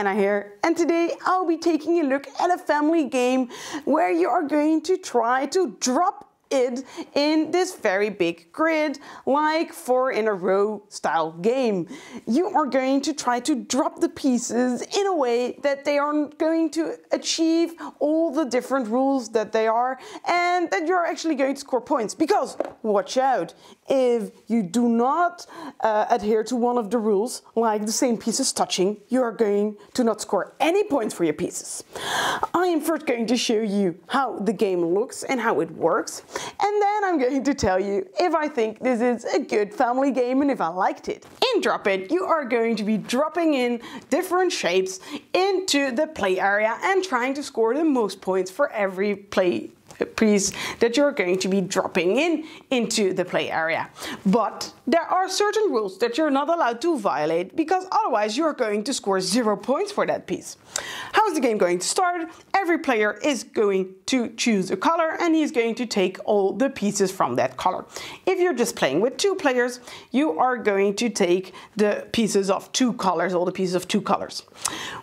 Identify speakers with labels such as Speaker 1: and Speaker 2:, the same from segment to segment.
Speaker 1: Anna here, and today I'll be taking a look at a family game where you are going to try to drop it in this very big grid, like 4 in a row style game. You are going to try to drop the pieces in a way that they are going to achieve all the different rules that they are, and that you're actually going to score points. Because, watch out, if you do not adhere to one of the rules, like the same pieces touching, you are going to not score any points for your pieces. I am first going to show you how the game looks and how it works. And then I'm going to tell you if I think this is a good family game and if I liked it. In Drop It, you are going to be dropping in different shapes into the play area and trying to score the most points for every piece that you're going to be dropping into the play area. But there are certain rules that you're not allowed to violate, because otherwise you're going to score 0 points for that piece. How is the game going to start? Every player is going to choose a color and he's going to take all the pieces from that color. If you're just playing with 2 players, you are going to take the pieces of 2 colors, all the pieces of 2 colors.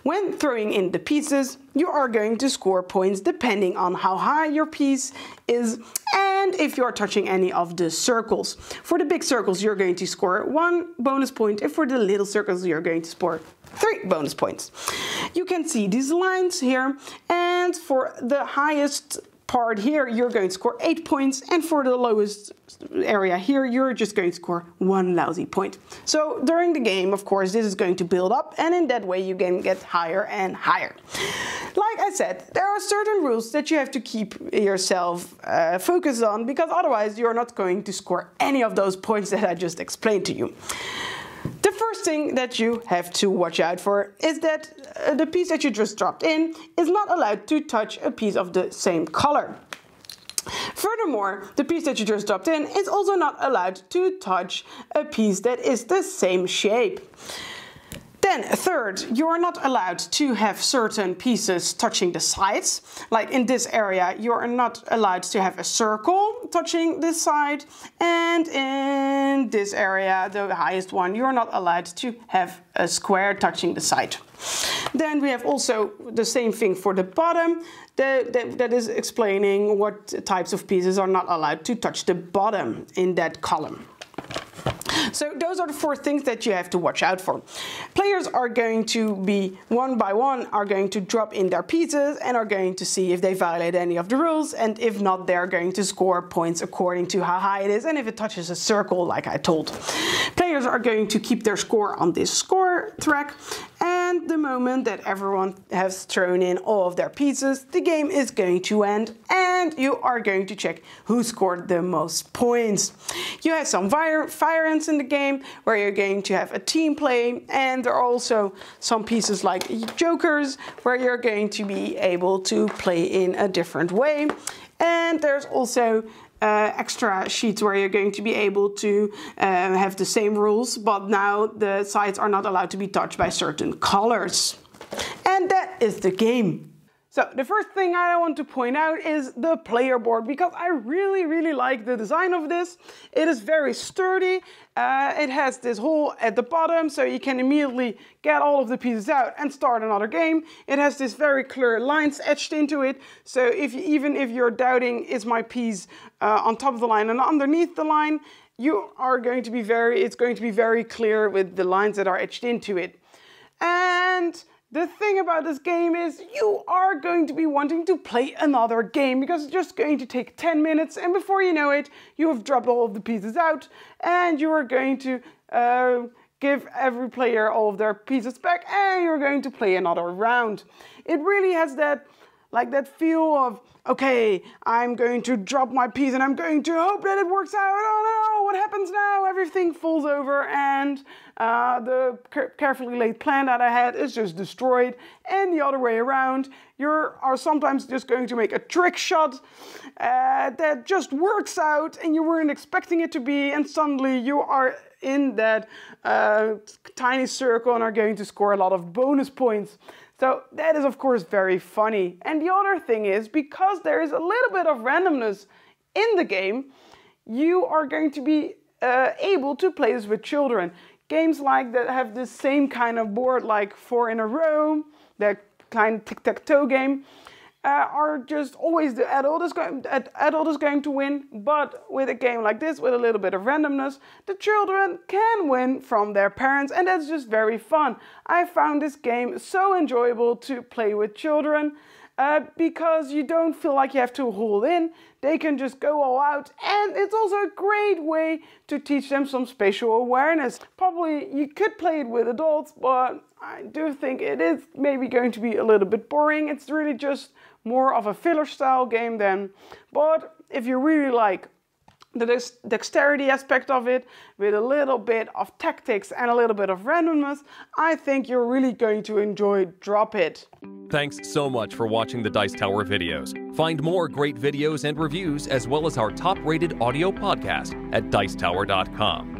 Speaker 1: When throwing in the pieces, you are going to score points depending on how high your piece is and if you are touching any of the circles. For the big circles, you're going to score 1 bonus point, and for the little circles, you're going to score 3 bonus points. You can see these lines here, and for the highest part here, you're going to score 8 points, and for the lowest area here, you're just going to score 1 lousy point. So during the game, of course, this is going to build up, and in that way you can get higher and higher. Like I said, there are certain rules that you have to keep yourself focused on, because otherwise you're not going to score any of those points that I just explained to you. The first thing that you have to watch out for is that the piece that you just dropped in is not allowed to touch a piece of the same color. Furthermore, the piece that you just dropped in is also not allowed to touch a piece that is the same shape. Then, third, you are not allowed to have certain pieces touching the sides. Like in this area, you are not allowed to have a circle touching this side. And in this area, the highest one, you are not allowed to have a square touching the side. Then we have also the same thing for the bottom. That is explaining what types of pieces are not allowed to touch the bottom in that column. So those are the 4 things that you have to watch out for. Players are going to be, one by one, are going to drop in their pieces and are going to see if they violate any of the rules, and if not, they're going to score points according to how high it is and if it touches a circle, like I told. Players are going to keep their score on this score track, and the moment that everyone has thrown in all of their pieces, the game is going to end, and you are going to check who scored the most points. You have some variants in the game where you're going to have a team play, and there are also some pieces like jokers where you're going to be able to play in a different way. And there's also extra sheets where you're going to be able to have the same rules, but now the sides are not allowed to be touched by certain colors. And that is the game. So the first thing I want to point out is the player board, because I really like the design of this. It is very sturdy. It has this hole at the bottom, so you can immediately get all of the pieces out and start another game. It has this very clear lines etched into it, so even if you're doubting, is my piece on top of the line and underneath the line, it's going to be very clear with the lines that are etched into it. And the thing about this game is you are going to be wanting to play another game, because it's just going to take 10 minutes, and before you know it, you have dropped all of the pieces out, and you are going to give every player all of their pieces back, and you're going to play another round. It really has that feel of, okay, I'm going to drop my piece and I'm going to hope that it works out. Oh no, what happens now? Everything falls over, and the carefully laid plan that I had is just destroyed. And the other way around, you are sometimes just going to make a trick shot that just works out and you weren't expecting it to be, and suddenly you are in that tiny circle and are going to score a lot of bonus points. So that is of course very funny. And the other thing is, because there is a little bit of randomness in the game, you are going to be able to play this with children. games like that have the same kind of board, like 4 in a row, that kind of tic-tac-toe game, are just always the adult is going to win. But with a game like this, with a little bit of randomness, the children can win from their parents, and that's just very fun. I found this game so enjoyable to play with children. Because you don't feel like you have to hold in. They can just go all out, and it's also a great way to teach them some spatial awareness. Probably you could play it with adults, but I do think it is maybe going to be a little bit boring. It's really just more of a filler style game then. But if you really like the dexterity aspect of it, with a little bit of tactics and a little bit of randomness, I think you're really going to enjoy Drop It.
Speaker 2: Thanks so much for watching the Dice Tower videos. Find more great videos and reviews, as well as our top-rated audio podcast at dicetower.com.